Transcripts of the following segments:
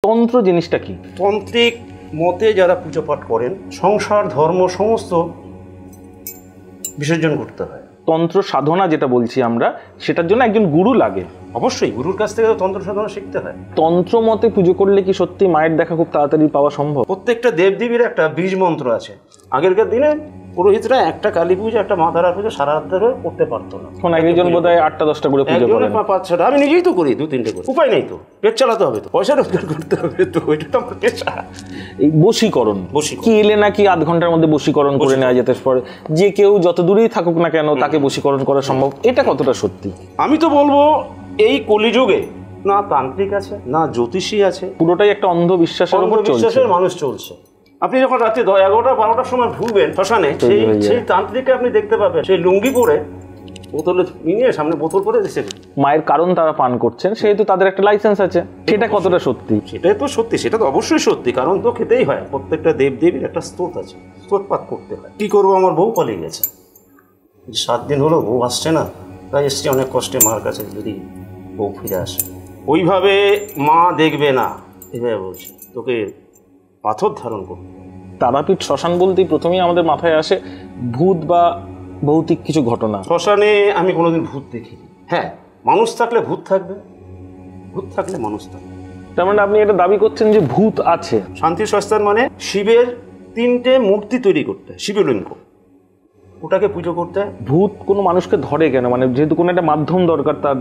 তন্ত্র জিনিসটা কি? তান্ত্রিক মতে যারা পুজো পাঠ করেন সংসার ধর্ম সমস্ত বিসর্জন করতে হয়। তন্ত্র সাধনা যেটা বলছি আমরা, সেটার জন্য একজন গুরু লাগে। অবশ্যই গুরুর কাছ থেকে তো তন্ত্র সাধনা শিখতে হয়। তন্ত্র মতে পুজো করলে কি সত্যি মায়ের দেখা খুব তাড়াতাড়ি পাওয়া সম্ভব? প্রত্যেকটা দেবদেবীর একটা বীজ মন্ত্র আছে। আগেরকার দিনে পুরোহিতরা একটা কালী পুজো একটা মা তারার পুজো সারা রাত ধরে করতে পারতো না। এখন একজন বোধহয় 8টা-10টা করে পুজো করেন। 5-6টা আমি নিজেই তো করি, 2-3টে করে। উপায় নেই তো, পেট চালাতে হবে তো, পয়সা রোজগার করতে হবে তো, ওইটা তো আমার পেশা। এই বশীকরণ কি এলে নাকি আধ ঘন্টার মধ্যে বশীকরণ করে নেওয়া যেতে পারে, যে কেউ যত দূরেই থাকুক না কেন তাকে বশীকরণ করা সম্ভব। এটা কতটা সত্যি? আমি তো বলবো এই কলিযুগে না তান্ত্রিক আছে না জ্যোতিষী আছে, পুরোটাই একটা অন্ধবিশ্বাসের উপর চলছে। বিশ্বাসের মানুষ চলছে। আপনি যখন রাত্রি 11টা-12টার সময় ঢুকবেন শ্মশানে, সেই তান্ত্রিককে আপনি দেখতে পাবেন সেই লুঙ্গি পরে বোতলে নিয়ে সামনে বোতল করে দিচ্ছে। মায়ের কারণ তারা পান করছেন, সেহেতু তাদের একটা লাইসেন্স আছে। সেটা কতটা সত্যি? সেটাই তো সত্যি, সেটা তো অবশ্যই সত্যি। কারণ তো খেতেই হয়, প্রত্যেকটা দেবদেবীর একটা স্তোত আছে, স্তোতপাঠ করতে হয়। কি করবো, আমার বউ পালিয়ে গেছে, 7 দিন হলো বউ আসছে না, তাই এসছি অনেক কষ্টে মার কাছে, যদি বউ ফিরে আসে। ওইভাবে মা দেখবে না, এভাবে বলছে তোকে পাথর ধারণ করবে। তারাপীঠ শ্মশান বলতেই প্রথমেই আমাদের মাথায় আসে ভূত বা ভৌতিক কিছু ঘটনা। শ্মশানে আমি কোনোদিন ভূত দেখিনি। হ্যাঁ, মানুষ থাকলে ভূত থাকবে, ভূত থাকলে মানুষ থাকবে। তার মানে আপনি এটা দাবি করছেন যে ভূত আছে? শান্তি সস্তার মানে শিবের 3টে মূর্তি তৈরি করতে, শিবলিঙ্গ, ওটাকে পুজো করতে। ভূত কোনো মানুষকে ধরে কেন? মানে যেহেতু কোনো একটা মাধ্যম দরকার তার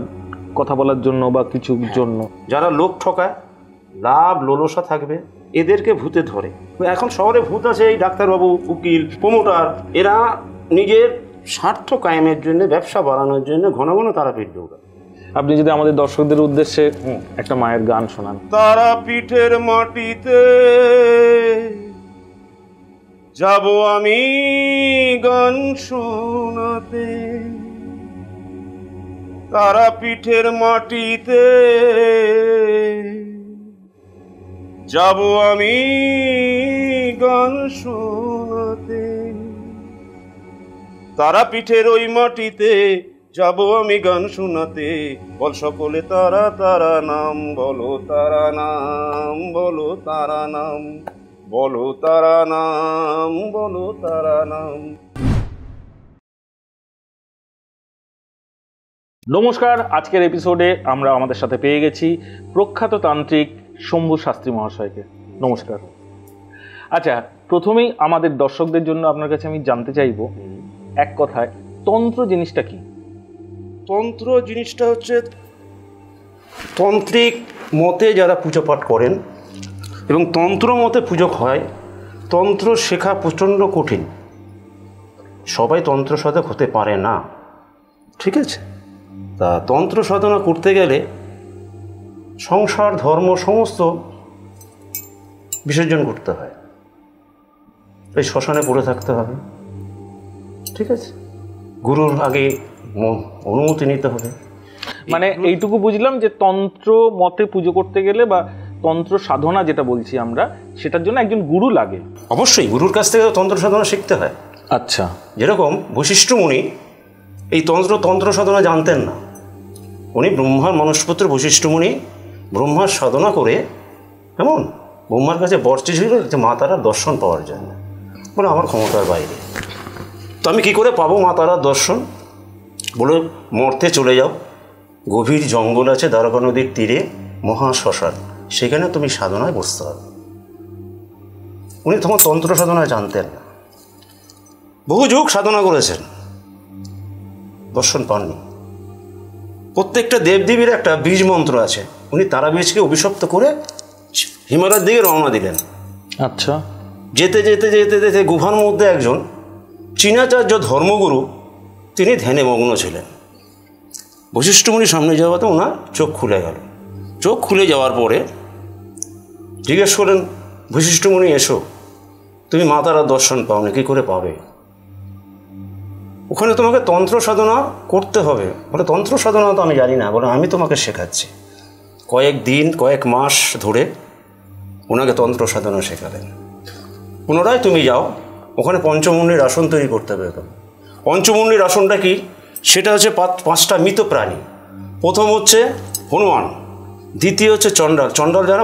কথা বলার জন্য বা কিছুর জন্য। যারা লোক ঠকায়, লাভ লোলসা থাকবে, এদেরকে ভূতে ধরে। এখন শহরে ভূত আছে এই ডাক্তারবাবু, উকিল, প্রমোটার, এরা নিজের স্বার্থ কায়েমের জন্য, ব্যবসা বাড়ানোর জন্য ঘন ঘন তারাপীঠ দৌড়ায়। আপনি যদি আমাদের দর্শকদের উদ্দেশ্যে একটা মায়ের গান শোনান। তারাপীঠের মাটিতে যাব আমি গান শোনাতে, তারাপীঠের মাটিতে যাব আমি গান শোনাতে, তারাপীঠের ওই মাটিতে যাব আমি গান শোনাতে। বল সকলে তারা তারা নাম, বলো তারা নাম, বলো তারা নাম, বলো তারা নাম, বলো তারা নাম। নমস্কার, আজকের এপিসোডে আমরা আমাদের সাথে পেয়ে গেছি প্রখ্যাত তান্ত্রিক শম্ভু শাস্ত্রী মহাশয়কে। নমস্কার। আচ্ছা, প্রথমেই আমাদের দর্শকদের জন্য আপনার কাছে আমি জানতে চাইব, এক কথায় তন্ত্র জিনিসটা কি? তন্ত্র জিনিসটা হচ্ছে তান্ত্রিক মতে যারা পুজো পাঠ করেন এবং তন্ত্র মতে পুজো হয়। তন্ত্র শেখা প্রচণ্ড কঠিন, সবাই তন্ত্র সাধক হতে পারে না, ঠিক আছে? তা তন্ত্র সাধনা করতে গেলে সংসার ধর্ম সমস্ত বিসর্জন করতে হয়, এই শ্মশানে পড়ে থাকতে হবে, ঠিক আছে? গুরুর আগে অনুমতি নিতে হবে। মানে এইটুকু বুঝলাম যে তন্ত্র মতে পুজো করতে গেলে বা তন্ত্র সাধনা যেটা বলছি আমরা, সেটার জন্য একজন গুরু লাগে। অবশ্যই গুরুর কাছ থেকে তন্ত্র সাধনা শিখতে হয়। আচ্ছা, যেরকম বশিষ্ঠ মুনি এই তন্ত্র সাধনা জানতেন না, উনি ব্রহ্মার মনুষ্যপুত্র বশিষ্ঠ মুনি ব্রহ্মার সাধনা করে, কেমন ব্রহ্মার কাছে বর চেয়েছিল যে মা তারার দর্শন পাওয়ার জন্য। বলে আমার ক্ষমতার বাইরে, তো আমি কী করে পাবো মা তারার দর্শন? বলে মর্তে চলে যাও, গভীর জঙ্গল আছে দ্বারকা নদীর তীরে, মহাশ্মশান, সেখানে তুমি সাধনায় বসতে হবে। উনি তখন তন্ত্র সাধনা জানতেন না, বহু যুগ সাধনা করেছেন, দর্শন পাননি। প্রত্যেকটা দেবদেবীর একটা বীজ মন্ত্র আছে, উনি তারা বীজকে অভিশপ্ত করে হিমালয়ের দিকে রওনা দিলেন। আচ্ছা, যেতে যেতে যেতে যেতে গুহার মধ্যে একজন চীনাচার্য ধর্মগুরু, তিনি ধ্যানে মগ্ন ছিলেন। বশিষ্ঠ মুনির সামনে যাওয়াতে ওনার চোখ খুলে গেল। চোখ খুলে যাওয়ার পরে জিজ্ঞেস করেন, বশিষ্ঠ মুনি এসো, তুমি মা তারার দর্শন পাওনি, কী করে পাবে? ওখানে তোমাকে তন্ত্র সাধনা করতে হবে। বলে তন্ত্র সাধনা তো আমি জানি না। বলে আমি তোমাকে শেখাচ্ছি। কয়েক দিন কয়েক মাস ধরে ওনাকে তন্ত্র সাধনা শেখালেন। পুনরায় তুমি যাও, ওখানে পঞ্চমুণ্ডির আসন তৈরি করতে হবে। পঞ্চমুণ্ডির আসনটা কি? সেটা হচ্ছে 5টা মৃত প্রাণী। প্রথম হচ্ছে হনুমান, দ্বিতীয় হচ্ছে চণ্ডাল, চণ্ডাল যারা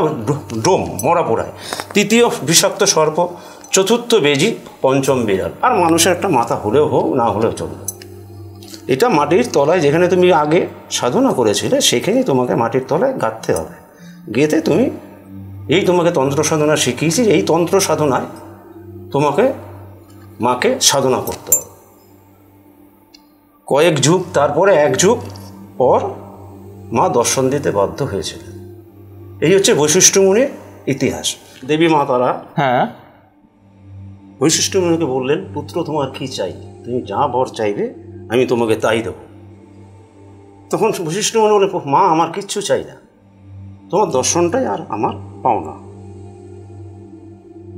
ডোম মরা পোড়ায়। তৃতীয় বিষাক্ত সর্প, চতুর্থ বেজি, পঞ্চম বিড়াল। আর মানুষের একটা মাথা হলেও হোক, না হলেও চলবে। এটা মাটির তলায় যেখানে তুমি আগে সাধনা করেছিলে সেখানেই তোমাকে মাটির তলায় গাঁথতে হবে। গেঁথে তুমি তোমাকে তন্ত্র সাধনা শিখিয়েছি, এই তন্ত্র সাধনায় তোমাকে মাকে সাধনা করতে হবে। কয়েক যুগ, তারপরে এক যুগ পর মা দর্শন দিতে বাধ্য হয়েছিলেন। এই হচ্ছে বৈশিষ্ট্য মুনির ইতিহাস। দেবী মা তারা বৈশিষ্ট্য মুনিকে বললেন, পুত্র তোমার কি চাই? তুমি যা বর চাইবে আমি তোমাকে তাই দেবো। তখন বৈশিষ্ট্য মুনি বলে, মা আমার কিচ্ছু চাই না, তোমার দর্শনটাই আর আমার পাওনা।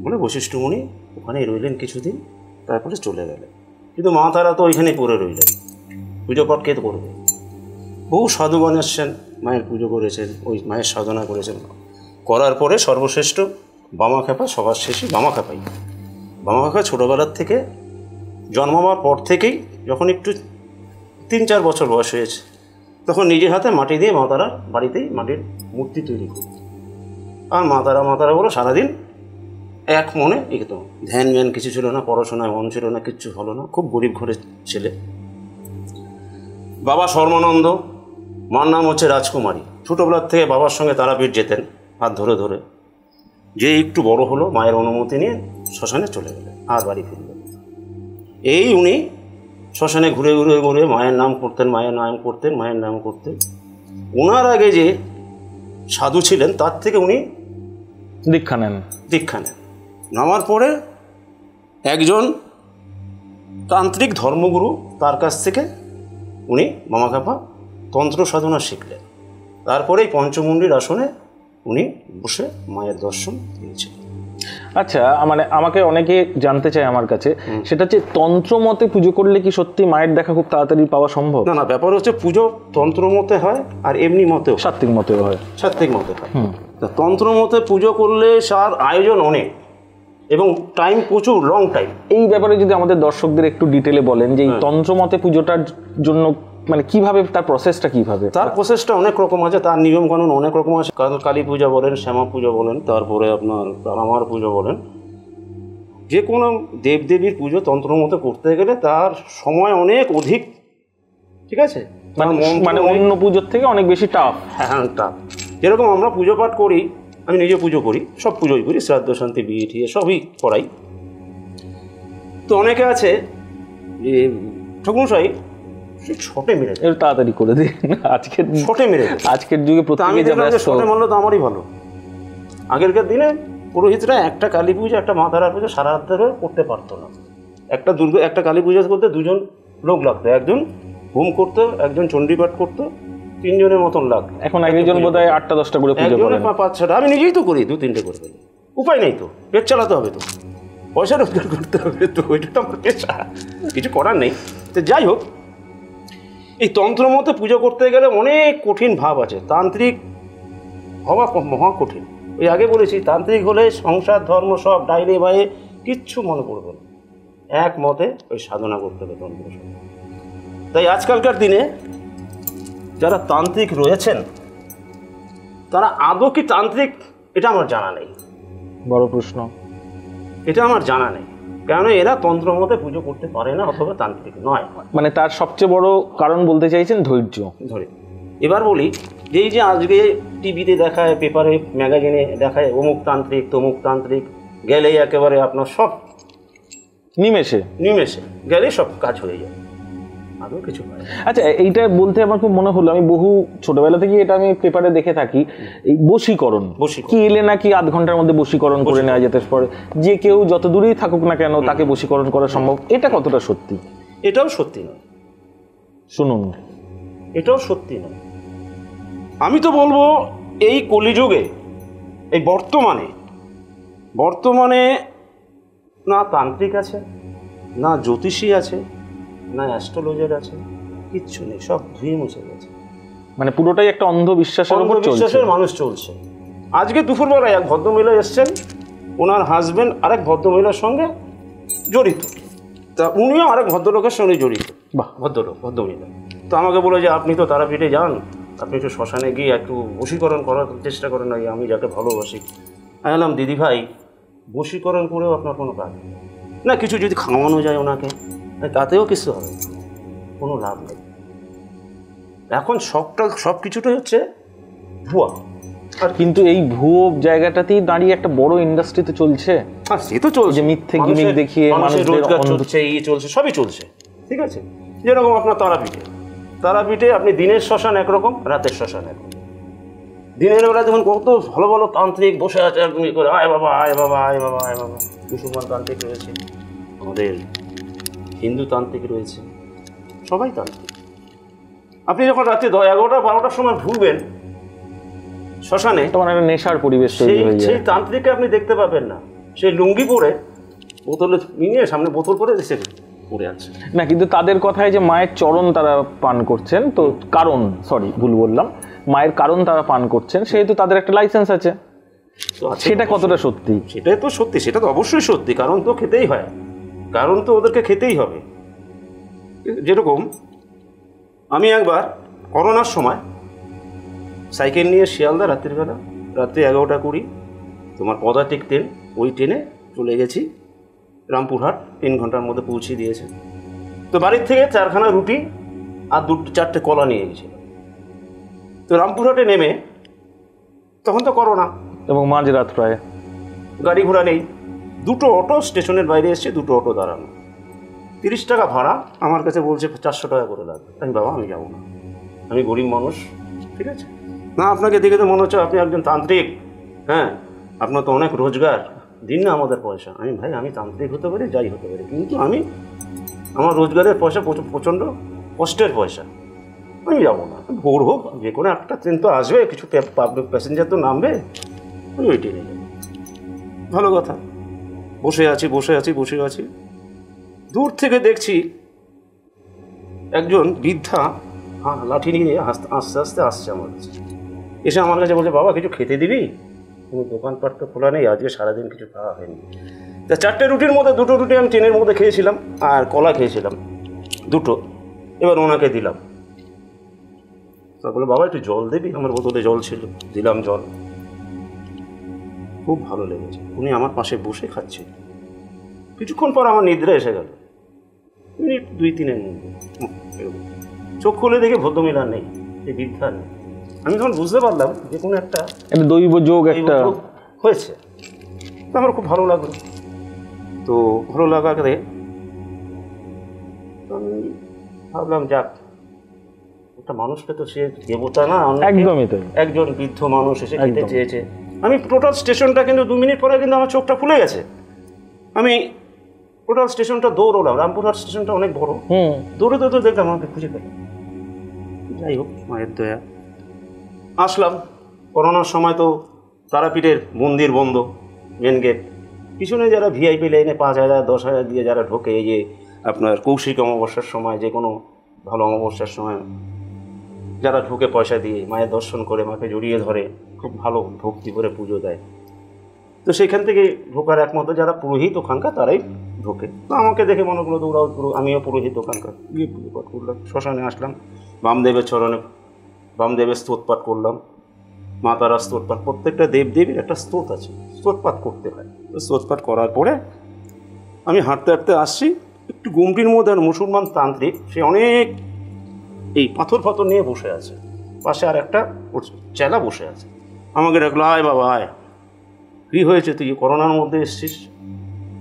বলে বৈশিষ্ট্য মুনি ওখানেই রইলেন কিছুদিন, তারপরে চলে গেলেন। কিন্তু মা তারা তো ওইখানেই পড়ে রইলেন, পুজো পাঠ কে করবে? বহু সাধুগণ এসছেন, মায়ের পুজো করেছেন, ওই মায়ের সাধনা করেছেন। করার পরে সর্বশ্রেষ্ঠ বামাখ্যাপা, সবার শেষে বামাখ্যাপাই। বামাখ্যাপা ছোটোবেলার থেকে জন্মাবার পর থেকেই যখন একটু 3-4 বছর বয়স হয়েছে, তখন নিজের হাতে মাটি দিয়ে মা তারার বাড়িতেই মাটির মূর্তি তৈরি করত। আর মা তারা বলো সারাদিন এক মনে একদম ধ্যান ম্যান কিছু ছিল না, পড়াশোনায় মন ছিল না, কিচ্ছু হলো না। খুব গরিব ঘরের ছেলে। বাবা সর্বানন্দ, মার নাম হচ্ছে রাজকুমারী। ছোটোবেলার থেকে বাবার সঙ্গে তারাপীঠ যেতেন হাত ধরে ধরে। যে একটু বড় হলো, মায়ের অনুমতি নিয়ে শ্মশানে চলে গেলেন, আর বাড়ি ফিরলেন। এই উনি শ্মশানে ঘুরে ঘুরে ঘুরে মায়ের নাম করতেন, মায়ের নাম করতেন। ওনার আগে যে সাধু ছিলেন তার থেকে উনি দীক্ষা নেন। নামার পরে একজন তান্ত্রিক ধর্মগুরু, তার কাছ থেকে উনি বামাখ্যাপা তন্ত্র সাধনা শিখলেন। তারপরেই পঞ্চমুণ্ডির আসনে উনি বসে মায়ের দর্শন দিয়েছিলেন। আচ্ছা, মানে আমাকে অনেকে জানতে চায় আমার কাছে, সেটা হচ্ছে তন্ত্র মতে পুজো করলে কি সত্যি মায়ের দেখা খুব তাড়াতাড়ি পাওয়া সম্ভব? না, ব্যাপার হচ্ছে পুজো তন্ত্র মতে হয় আর এমনি মতেও, সাত্ত্বিক মতেও হয়। তন্ত্র মতে পুজো করলে তার আয়োজন অনেক এবং টাইম প্রচুর, লং টাইম। এই ব্যাপারে যদি আমাদের দর্শকদের একটু ডিটেলে বলেন যে এই তন্ত্র মতে পুজোটার জন্য মানে কিভাবে, তার প্রসেসটা কিভাবে? তার প্রসেসটা অনেক রকম আছে, তার নিয়ম কানুন অনেক রকম আছে। কালী পূজা বলেন, শ্যামা পুজো বলেন, তারপরে আপনার রামার পুজো বলেন, যে কোনো দেবদেবীর পুজো তন্ত্র মতে করতে গেলে তার সময় অনেক অধিক। ঠিক আছে, মানে অন্য পুজোর থেকে অনেক বেশি টাফ। হ্যাঁ, টাফ। যেরকম আমরা পুজো পাঠ করি, আমি নিজে পুজো করি, সব পুজোই করি, শ্রাদ্ধ শান্তি বিয়ে ঠিয়ে সবই করাই। তো অনেকে আছে যে ঠাকুরমশাই ছটে মেরে তাড়াতাড়ি করে দিন, আজকের ছটে মেরে, আজকের যুগে ছটে মারলে তো আমারই ভালো। আগেরকার দিনে পুরোহিতরা একটা কালী পুজো, একটা মা তারার পুজো সারা রাত ধরে করতে পারতো না। একটা কালী পুজো করতে 2জন লোক লাগতো, একজন হোম করতো, একজন চণ্ডীপাঠ করতো, 3 জনের মতন লাগতো। এখন একজন বোধহয় 8-10টা করে পুজো করেন, 5-6টা। আমি নিজেই তো করি, 2-3টে করে ফেলি। উপায় নেই তো, পেট চালাতে হবে তো, পয়সা রোজগার করতে হবে তো, ওইটা তো আমার পেশা, কিছু করার নেই। তো যাই হোক, এই তন্ত্র মতে পুজো করতে গেলে অনেক কঠিন ভাব আছে। তান্ত্রিক হওয়া মহা কঠিন। ওই আগে বলেছি, তান্ত্রিক হলে সংসার ধর্ম সব ডাইনে বাইরে কিচ্ছু মনে পড়বে না, এক মতে ওই সাধনা করতে হবে তন্ত্র সাধনা। তাই আজকালকার দিনে যারা তান্ত্রিক রয়েছেন তারা আদৌ কি তান্ত্রিক, এটা আমার জানা নেই। বড় প্রশ্ন, এটা আমার জানা নেই, কেন এরা তন্ত্র মতে পুজো করতে পারে না অথবা তান্ত্রিক নয়। মানে তার সবচেয়ে বড় কারণ বলতে চাইছেন ধৈর্য। ধরে এবার বলি, যেই যে আজকে টিভিতে দেখায়, পেপারে ম্যাগাজিনে দেখায় অমুক তান্ত্রিক তমুক তান্ত্রিক, গেলেই একেবারে আপনার সব নিমেষে গেলেই সব কাজ হয়ে যায়, আদৌ কিছু হয়। আচ্ছা, এইটা বলতে আমার খুব মনে হলো, আমি বহু ছোটবেলা থেকে এটা আমি পেপারে দেখে থাকি, এই বশীকরণ কি এলে নাকি আধ ঘন্টার মধ্যে বশীকরণ করে নেওয়া যেতে পারে, যে কেউ যত দূরেই থাকুক না কেন তাকে বশীকরণ করা সম্ভব। এটা কতটা সত্যি? এটাও সত্যি নয়। শুনুন, এটাও সত্যি নয়। আমি তো বলবো এই কলিযুগে, এই বর্তমানে না তান্ত্রিক আছে, না জ্যোতিষী আছে, না অ্যাস্ট্রোলজার আছে, কিচ্ছু নেই, সব ধুয়ে মুছে গেছে। মানে পুরোটাই একটা অন্ধবিশ্বাসের মানুষ চলছে। আজকে দুপুরবেলায় এক ভদ্রমহিলা এসছেন, ওনার হাজবেন্ড আরেক ভদ্রমহিলার সঙ্গে জড়িত, তা উনিও আরেক ভদ্রলোকের সঙ্গে জড়িত। ভদ্রমহিলা তো আমাকে বলে যে আপনি তো তারাপীঠে যান, আপনি একটু শ্মশানে গিয়ে একটু বশীকরণ করার চেষ্টা করেন। না আমি যাকে ভালোবাসি। আমি বললাম দিদি ভাই বশীকরণ করেও আপনার কোনো কাজ নেই। না কিছু যদি খাওয়ানো যায় ওনাকে তাতেও কিছু হবে, কোনো লাভ নেই। এখন সব কিছুটাই হচ্ছে ভুয়া। আর কিন্তু এই ভুয়ো জায়গাটাতেই দাঁড়িয়ে একটা বড় ইন্ডাস্ট্রিতে চলছে। হ্যাঁ সে তো চলছে, যে মিথ্যে গিমিক দেখিয়ে মানুষের মানুষদের রোজগার চলছে, চলছে, সবই চলছে, ঠিক আছে। যেরকম আপনার তারাপীঠে আপনি দিনের শ্মশান একরকম, রাতের শ্মশান একরকম। দিনের বেলা যখন কত ভালো ভালো তান্ত্রিক বসে আছে একদম করে আয় বাবা আয় বাবা আয় বাবা আয় বাবা, মুসলমান তান্ত্রিক রয়েছে, আমাদের হিন্দু তান্ত্রিক রয়েছে, সবাই তান্ত্রিক। আপনি যখন রাত্রি 11টা 12টার সময় ঢুকবেন শ্মশানে, তোমার একটা নেশার পরিবেশ তৈরি হয়ে যায়। সেই তান্ত্রিককে আপনি দেখতে পাবেন না। সেই লুঙ্গি পরে বোতলে নিয়ে সামনে বোতল করে এসে পড়ে আছে না, কিন্তু তাদের কথায় যে মায়ের চরণ তারা পান করছেন, তো কারণ ভুল বললাম, মায়ের কারণ তারা পান করছেন, সেহেতু তাদের একটা লাইসেন্স আছে। সেটা কতটা সত্যি? সেটাই তো সত্যি, সেটা তো অবশ্যই সত্যি। কারণ তো খেতেই হয়, কারণ তো ওদেরকে খেতেই হবে। যেরকম আমি একবার করোনার সময় সাইকেল নিয়ে শিয়ালদা রাত্রি 11টা 20 তোমার পদাতিক ট্রেন, ওই ট্রেনে চলে গেছি রামপুরহাট। 3 ঘন্টার মধ্যে পৌঁছে দিয়েছে। তো বাড়ির থেকে 4খানা রুটি আর 4টে কলা নিয়ে গেছিল। তো রামপুরহাটে নেমে, তখন তো করোনা এবং মাঝরাত প্রায়, গাড়ি ঘোড়া নেই, 2টো অটো স্টেশনের বাইরে এসছে, 2টো অটো দাঁড়ানো, 30 টাকা ভাড়া। আমার কাছে বলছে 400 টাকা করে লাগবে। আমি বাবা আমি যাবো না, আমি গরিব মানুষ, ঠিক আছে। না আপনাকে দেখে তো মনে হচ্ছে আপনি একজন তান্ত্রিক, হ্যাঁ আপনার তো অনেক রোজগার, দিন না আমাদের পয়সা। আমি ভাই আমি তান্ত্রিক হতে পারি, যাই হতে পারি, কিন্তু আমার রোজগারের পয়সা প্রচণ্ড কষ্টের পয়সা, আমি যাবো না। ভোর হোক, যে কোনো একটা ট্রেন তো আসবে, কিছু পাবলিক প্যাসেঞ্জার তো নামবে, আমি ওই ট্রেনে যাবো। ভালো কথা। বসে আছি, দূর থেকে দেখছি একজন বৃদ্ধা লাঠি নিয়ে আস্তে আস্তে আসছে আমার কাছে। এসে আমার কাছে বলছে বাবা কিছু খেতে দিবি? কোনো দোকানপাট তো খোলা নেই, আজকে সারাদিন কিছু খাওয়া হয়নি। তা 4টে রুটির মধ্যে 2টো রুটি আমি ট্রেনের মধ্যে খেয়েছিলাম, আর কলা খেয়েছিলাম 2টো। এবার ওনাকে দিলাম। তা বলে বাবা একটু জল দিবি? আমার বোতলে জল ছিল, দিলাম জল। খুব ভালো লেগেছে। উনি আমার পাশে বসে খাচ্ছে। কিছুক্ষণ পর আমার নিদ্রা এসে গেল, মিনিট 2-3-এর মধ্যে। চোখ খুলে দেখে ভদ্রমিলা নেই, এই বৃদ্ধা নেই। আমি তখন বুঝতে পারলাম যে কোনো একটা দৈব যোগ একটা হয়েছে। আমার খুব ভালো লাগলো। তো ভালো লাগাকে আমি ভাবলাম যাক, একটা মানুষকে তো সে দেবতা না, একদমই তাই, একজন বৃদ্ধ মানুষ এসে খেতে চেয়েছে। আমি টোটাল স্টেশনটা কিন্তু 2 মিনিট পরে কিন্তু আমার চোখটা খুলে গেছে। আমি টোটাল স্টেশনটা দৌড়লাম, রামপুরহাট স্টেশনটা অনেক বড়, দৌড়ে দেখলাম আমাকে খুঁজে পেলাম। যাই হোক মায়ের দয়া। আসলাম। করোনার সময় তো তারাপীঠের মন্দির বন্ধ, মেন গেট। পিছনে যারা ভিআইপি লাইনে 5,000 10,000 দিয়ে যারা ঢোকে, এই যে আপনার কৌশিক অমাবস্যার সময়, যে কোনো ভালো অমাবস্যার সময় যারা ঢোকে পয়সা দিয়ে, মায়ের দর্শন করে, মাকে জড়িয়ে ধরে, খুব ভালো ভক্তি করে পুজো দেয়। তো সেখান থেকে ঢোকার একমাত্র যারা পুরোহিত ওখানকার, তারাই ঢোকে। তো আমাকে দেখে মনে করলো দৌড়াও, আমিও পুরোহিত ওখানকার, গিয়ে পুজো পাঠ করলাম। শ্মশানে আসলাম, বামদেবের চরণে বামদেবের স্তোত্রপাঠ করলাম, মা তারা স্তোত্রপাঠ। প্রত্যেকটা দেবদেবীর একটা স্তোত আছে, স্তোত্রপাঠ করতে হয়। তো স্তোত্রপাঠ করার পরে আমি হাঁটতে হাঁটতে আসছি, একটু গুমটির মধ্যে আর মুসলমান তান্ত্রিক, সে অনেক এই পাথর নিয়ে বসে আছে, পাশে আর একটা চেলা বসে আছে। আমাকে ডাকলো আয় বাবা আয়, কী হয়েছে, তুই করোনার মধ্যে এসছিস?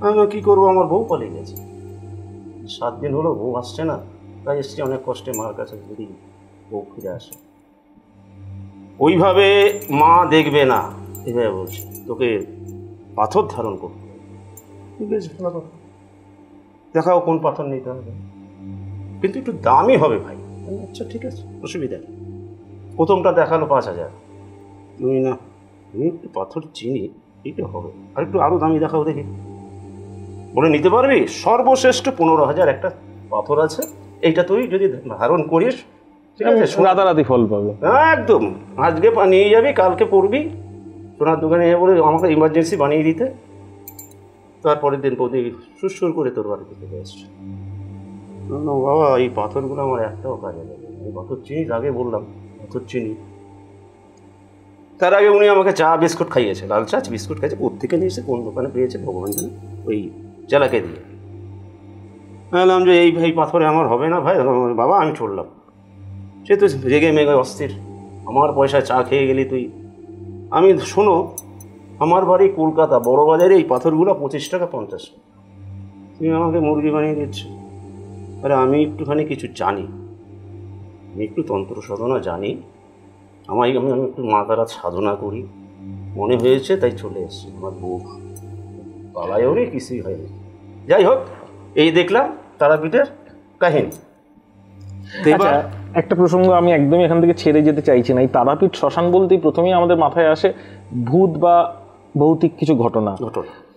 আমি কী করবো, আমার বউ পালিয়ে গেছে, 7 দিন হলো বউ আসছে না, তাই এসছি অনেক কষ্টে মার কাছে, যদি বউ ফিরে আসে। ওইভাবে মা দেখবে না, এভাবে বলছি, তোকে পাথর ধারণ করতে হবে। বেশ ভালো কথা, দেখাও কোন পাথর নিতে হবে, কিন্তু একটু দামই হবে ভাই। আচ্ছা ঠিক আছে, অসুবিধা নেই। প্রথমটা দেখালো 5,000। তুমি না, আমি একটু পাথর চিনি, এটা হবে, আর একটু আরও দামি দেখাও দেখি। বলে নিতে পারবি? সর্বশ্রেষ্ঠ 15,000 একটা পাথর আছে, এইটা তুই যদি ধারণ করিস, ঠিক আছে, রাতারাতি ফল পাবে একদম। আজকে নিয়ে যাবি, কালকে পড়বি, সোনার দোকানে বলে আমাকে ইমার্জেন্সি বানিয়ে দিতে। তারপরের দিন প্রতি সুর করে তোর বাড়িতে চলে আসছে। বাবা এই পাথরগুলো আমার একটাও কাজে লাগে, এই পাথর চিনিস? আগে বললাম পাথর চিনি। তার আগে উনি আমাকে চা বিস্কুট খাইয়েছে, লাল চা বিস্কুট খাইয়েছে। কোত্থেকে নিয়েছে, কোন দোকানে পেয়েছে ভগবান জানে, ওই জেলাকে দিয়ে। বললাম যে এই পাথরে আমার হবে না ভাই। বাবা আমি চললাম। সে তো রেগে মেগে অস্থির, আমার পয়সা চা খেয়ে গেলি তুই। আমি শোনো, আমার বাড়ি কলকাতা, বড় বাজারে এই পাথরগুলো 25 টাকা 50 টাকা, তুমি আমাকে মুরগি বানিয়ে দিচ্ছ। আরে আমি একটুখানি কিছু জানি, আমি একটু তন্ত্র সাধনা জানি, আমি একটু মা তারা সাধনা করি, মনে হয়েছে তাই চলে এসছি। আমার বউ পালায়ও রে, কিছুই হয়নি। যাই হোক, এই দেখলাম তারাপীঠের কাহিনী। আচ্ছা, একটা প্রসঙ্গ আমি একদমই এখান থেকে ছেড়ে যেতে চাইছি না। এই তারাপীঠ শ্মশান বলতেই প্রথমেই আমাদের মাথায় আসে ভূত বা ভৌতিক কিছু ঘটনা।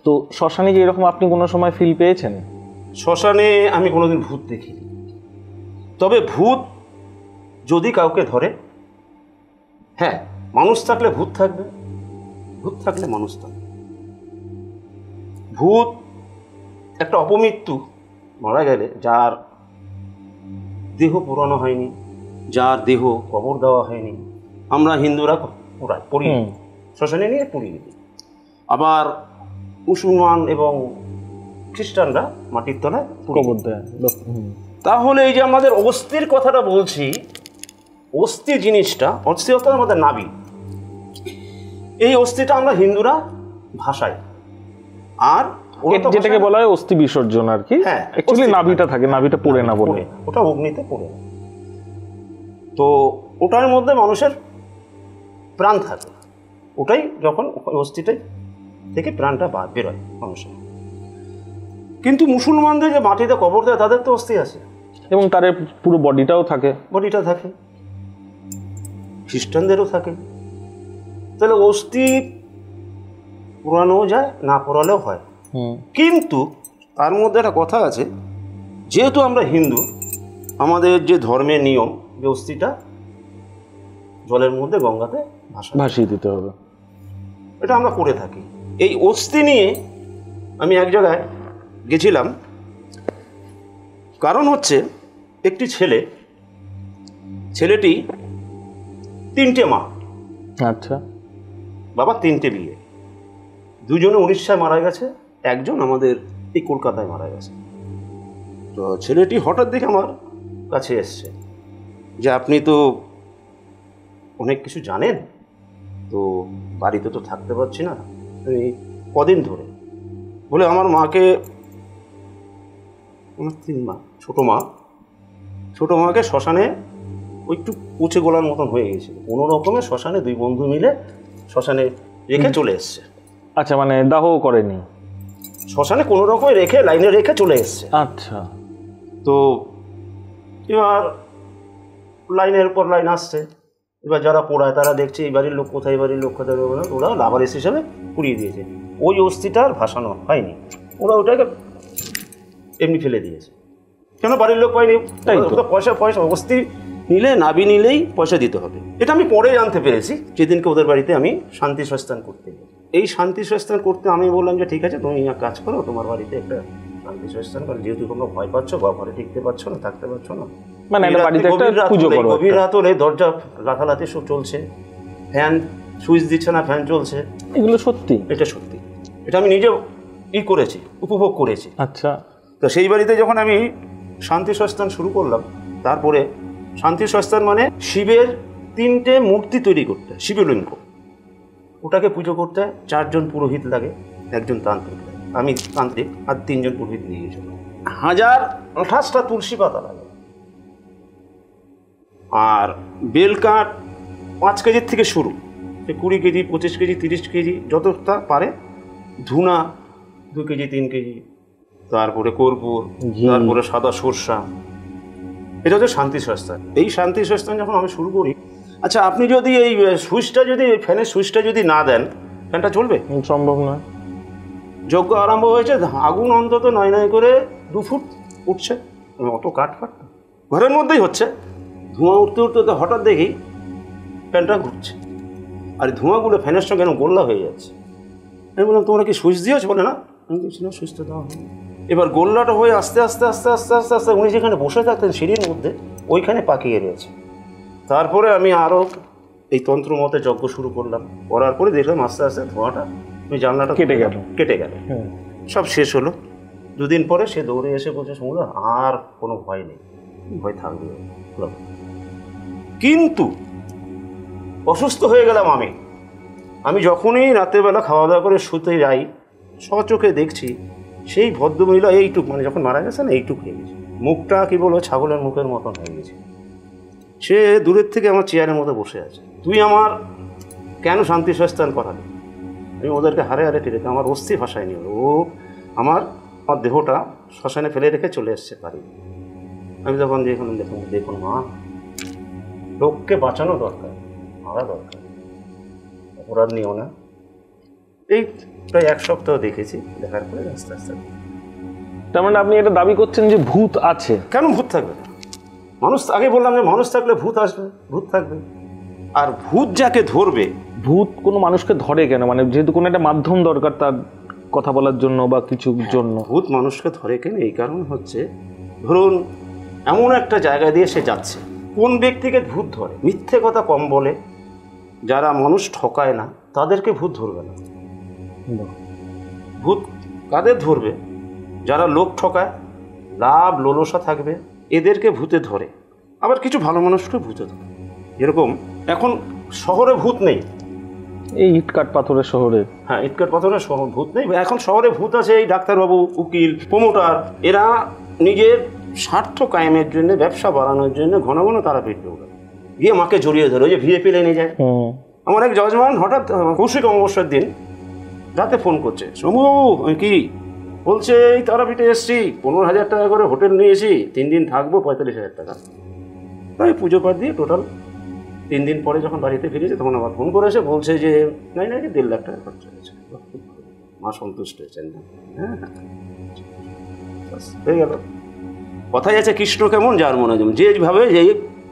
তো শ্মশানে যে এরকম আপনি কোনো সময় ফিল পেয়েছেন? শ্মশানে আমি কোনোদিন ভূত দেখিনি, তবে ভূত যদি কাউকে ধরে, হ্যাঁ, মানুষ থাকলে ভূত থাকবে, ভূত থাকলে মানুষ থাকবে। ভূত একটা অপমৃত্যু, মারা গেলে যার দেহ পুরানো হয়নি, যার দেহ কবর দেওয়া হয়নি, আমরা হিন্দুরা পড়ি, শ্মশানে নিয়ে পুড়িয়ে দিই। আবার মুসলমান এবং খ্রিস্টানরা মাটির তলায় কবর দেয়। তাহলে এই যে আমাদের অস্থির কথাটা বলছি, অস্থি জিনিসটা, অস্থি অর্থাৎ আমাদের নাভি, এই অস্থিটা আমরা হিন্দুরা ভাষায়, আর যেটাকে বলা হয় অস্থি বিসর্জন আর কি। হ্যাঁ, অ্যাকচুয়ালি নাভিটা থাকে, নাভিটা পড়ে না বলে, ওটা অগ্নিতে পড়ে না। তো ওটার মধ্যে মানুষের প্রাণ থাকে, ওটাই যখন অস্থিটাই থেকে প্রাণটা বেরোয় মানুষের। কিন্তু মুসলমানদের যে মাটিতে কবর দেয় তাদের তো অস্থি আছে, এবং তার পুরো বডিটাও থাকে, বডিটা থাকে, খ্রিস্টানদেরও থাকে। তাহলে অস্থি পোড়ানোও যায়, না পোড়ালেও হয়। কিন্তু তার মধ্যে একটা কথা আছে, যেহেতু আমরা হিন্দু, আমাদের যে ধর্মের নিয়ম যে অস্থিটা জলের মধ্যে গঙ্গাতে ভাসিয়ে দিতে হবে, এটা আমরা করে থাকি। এই অস্থি নিয়ে আমি এক জায়গায় গেছিলাম, কারণ হচ্ছে একটি ছেলেটি 3টে মা। আচ্ছা, বাবা 3টে বিয়ে, 2জনে উড়িষ্যায় মারা গেছে, 1জন আমাদের এই কলকাতায় মারা গেছে। তো ছেলেটি হঠাৎ দেখে আমার কাছে এসছে যে আপনি তো অনেক কিছু জানেন, তো বাড়িতে তো থাকতে পারছি না, তুমি কদিন ধরে? বলে আমার মাকে, আমার 3 মা, ছোটো মাকে শ্মশানে ওই একটু পচে গোলার মতন হয়ে গেছিল, কোনো রকমে শ্মশানে 2 বন্ধু মিলে শ্মশানে রেখে চলে এসছে। আচ্ছা, মানে দাহ করেনি, শ্মশানে কোনো রকমে রেখে লাইনে রেখে চলে এসছে। আচ্ছা, তো এবার লাইনের পর লাইন আসছে, এবার যারা পোড়ায় তারা দেখছে এই বাড়ির লোক কোথায়, এই বাড়ির লোক কোথায়, ওরা লাভারেস হিসাবে পুড়িয়ে দিয়েছে। ওই অস্থিটা আর ভাসানো হয়নি, ওরা ওটাকে এমনি ফেলে দিয়েছে। কেন? বাড়ির লোক পায়নি, পয়সা অস্থি নিলে, নাবি নিলেই পয়সা দিতে হবে। এটা আমি পরে জানতে পেরেছি, যেদিনকে ওদের বাড়িতে আমি শান্তি সস্থান করতে গেছি। এই শান্তি সস্থান করতে আমি বললাম যে ঠিক আছে, তুমি এক কাজ করো, তোমার বাড়িতে একটা শান্তি সস্থান করো, যেহেতু তোমরা ভয় পাচ্ছ বা ঘরে টিকতে পারছো না, থাকতে পারছো না, মানে গভীর রাত হলে দরজা লাথালাথি সব চলছে, ফ্যান সুইচ দিচ্ছে না, ফ্যান চলছে। এগুলো সত্যি? এটা সত্যি, এটা আমি নিজে করেছি, উপভোগ করেছি। আচ্ছা, তো সেই বাড়িতে যখন আমি শান্তি সস্থান শুরু করলাম, তারপরে শান্তি সস্থান মানে শিবের 3টে মূর্তি তৈরি করতে, শিবলিঙ্গ, ওটাকে পুজো করতে 4জন পুরোহিত লাগে, 1জন তান্ত্রিক লাগে, আমি তান্ত্রিক, আর 3জন পুরোহিত নিয়ে গেছিল। 1028টা তুলসী পাতা লাগে, আর বেলকাঠ 5 কেজির থেকে শুরু, 20 কেজি 25 কেজি 30 কেজি যতটা পারে, ধুনা 2 কেজি 3 কেজি, তারপরে কর্পূর, তারপরে সাদা সরষা। এটা হচ্ছে শান্তি সস্থান। এই শান্তি সস্থান যখন আমি শুরু করি, আচ্ছা আপনি যদি এই সুইচটা, যদি ফ্যানের সুইচটা যদি না দেন, ফ্যানটা চলবে? সম্ভব নয়। যজ্ঞ আরম্ভ হয়েছে, আগুন অন্তত 9 করে 2 ফুট উঠছে, অত কাঠফাট ঘরের মধ্যেই হচ্ছে, ধোঁয়া উঠতে উঠতে হঠাৎ দেখি ফ্যানটা ঘুরছে, আর ধোঁয়াগুলো ফ্যানের সঙ্গে গোল্লা হয়ে যাচ্ছে। আমি বললাম তোমরা কি সুইচ দিয়েছো? বলে না, আমি বলছিলাম সুইচটা দেওয়া হয়নি। এবার গোল্লাটা হয়ে আস্তে আস্তে আস্তে আস্তে আস্তে আস্তে উনি যেখানে বসে থাকতেন সিঁড়ির মধ্যে, ওইখানে পাকিয়ে রয়েছে। তারপরে আমি আরও এই তন্ত্র মতে যজ্ঞ শুরু করলাম, করার পরে দেখলাম আস্তে আস্তে ধোঁয়াটা ওই জানলাটা কেটে গেল। সব শেষ হলো। দুদিন পরে সে দৌড়ে এসে বলছে, সমুদ্র আর কোনো ভয় নেই, ভয় থাকবে। কিন্তু অসুস্থ হয়ে গেলাম আমি যখনই রাতেরবেলা খাওয়া দাওয়া করে শুতে যাই, সচোখে দেখছি সেই ভদ্রমহিলা এইটুক, মানে যখন মারা গেছে না এইটুক হয়ে গেছে, মুখটা কি বলবো ছাগলের মুখের মতন হয়ে গেছে। সে দূরের থেকে আমার চেয়ারের মধ্যে বসে আছে। তুই আমার কেন শান্তি সস্থান করালি? আমি ওদেরকে হারে হারে টেরেকে আমার অস্থি ভাষায় নিয়ে ও আমার দেহটা শ্মশানে ফেলে রেখে চলে এসছে পারি। আমি তখন দেখুন মা, লোককে বাঁচানো দরকার, মারা দরকার, অপরাধ নিও না। এই প্রায় 1 সপ্তাহ দেখেছি, দেখার পরে আস্তে আস্তে। তার মানে আপনি এটা দাবি করছেন যে ভূত আছে? কেন ভূত থাকবে? মানুষ, আগে বললাম যে মানুষ থাকলে ভূত আসবে, ভূত থাকবে। আর ভূত যাকে ধরবে, ভূত কোনো মানুষকে ধরে কেন? মানে যেহেতু কোনো একটা মাধ্যম দরকার তার কথা বলার জন্য বা কিছুর জন্য। ভূত মানুষকে ধরে কেন? এই কারণ হচ্ছে, ধরুন এমন একটা জায়গা দিয়ে সে যাচ্ছে, কোন ব্যক্তিকে ভূত ধরে? মিথ্যে কথা কম বলে, যারা মানুষ ঠকায় না তাদেরকে ভূত ধরবে না। ভূত কাদের ধরবে? যারা লোক ঠকায়, লাভ লোলসা থাকবে, এদেরকে ভূতে ধরে। আবার কিছু ভালো মানুষকে ভূতে ধরে। এরকম এখন শহরে ভূত নেই, এই ইটকাট পাথরের শহরে। হ্যাঁ, ইটকাট পাথরের শহর ভূত নেই। এখন শহরে ভূত আছে এই ডাক্তারবাবু, উকিল, প্রমোটার, এরা নিজের স্বার্থ কায়েমের জন্য, ব্যবসা বাড়ানোর জন্য ঘন ঘন তারাপীঠ দৌড়ায়, গিয়ে মাকে জড়িয়ে ধরে, ওই যে ভিএপি লাইনে যায়। আমার এক জজমান হঠাৎ কৌশিক অমাবস্যার দিন রাতে ফোন করছে, সমু কি বলছে, এই তারাপীঠে এসছি, 15,000 টাকা করে হোটেল নিয়েছি, 3 দিন থাকবো, 45,000 টাকা। তাই পুজো পাঠ দিয়ে টোটাল 3 দিন পরে যখন বাড়িতে ফিরেছে, তখন আবার ফোন করে এসে বলছে যে নাই 1.5 লাখ টাকা খরচা হয়েছে। মা সন্তুষ্ট হয়েছেন না? হ্যাঁ, হয়ে গেল। কথাই আছে, কৃষ্ণ কেমন যার মনে যেমন, যেভাবে যে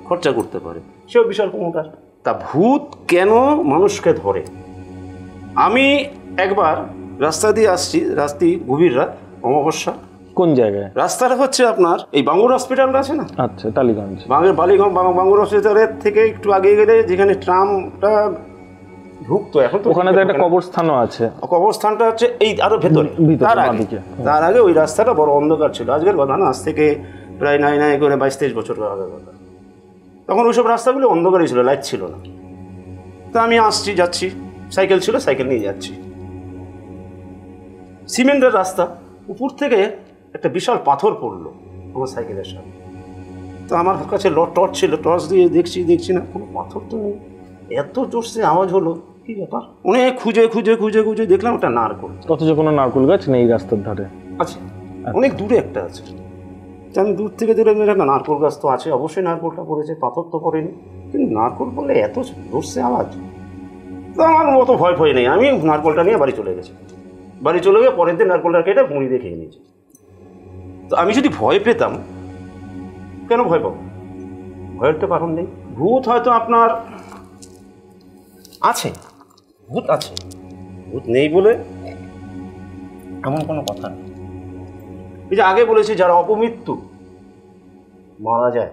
খরচা করতে পারে সেও বিশাল প্রমোটার। তা ভূত কেন মানুষকে ধরে? আমি একবার রাস্তা দিয়ে আসছি, রাত্রি গভীর রাত, অমাবস্যা। কোন জায়গায়? রাস্তাটা হচ্ছে আপনার এই বাঙ্গুর হসপিটালটা আছে না? আচ্ছা, টালিগঞ্জ। বালিগঞ্জ বাঙ্গুর হসপিটালের থেকে একটু আগে গেলে যেখানে ট্রামটা ঢুকতো, এখন তো ওখানে তো একটা কবরস্থানও আছে। কবরস্থানটা হচ্ছে এই আরো ভেতরে, তার আগে ওই রাস্তাটা বড় অন্ধকার ছিল। আজকের কথা না, আজ থেকে প্রায় নাই করে 22-23 বছর আগের কথা। তখন ওইসব রাস্তাগুলো অন্ধকারই ছিল, লাইট ছিল না। তা আমি আসছি, যাচ্ছি, সাইকেল ছিল, সাইকেল নিয়ে যাচ্ছি, সিমেন্টের রাস্তা, উপর থেকে একটা বিশাল পাথর পড়লো আমার সাইকেলের সামনে। তো আমার কাছে টর্চ ছিল, টর্চ দিয়ে দেখছি না, কোনো পাথর তো নেই। এত জোরসে আওয়াজ হলো, কি ব্যাপার? অনেক খুঁজে দেখলাম ওটা নারকোল। অথচ কোনো নারকোল গাছ নেই রাস্তার ধারে। আছে, অনেক দূরে একটা আছে। আমি দূর থেকে একটা নারকোল গাছ তো আছে, অবশ্যই নারকোলটা পড়েছে, পাথর তো পড়েনি। কিন্তু নারকোল পড়লে এত জোরসে আওয়াজ, তো আমার মতো ভয় নেই। আমি নারকোলটা নিয়ে বাড়ি চলে গেছি। বাড়ি চলে গিয়ে পরের দিন নারকোলটা কেটে মুড়ি দিয়ে খেয়ে নিয়েছি। তো আমি যদি ভয় পেতাম, কেন ভয় পাবো? ভয়ের তো কারণ নেই। ভূত হয়তো আপনার আছে, ভূত আছে, ভূত নেই বলে এমন কোনো কথা নেই। এই যে আগে বলেছি, যারা অপমৃত্যু মারা যায়,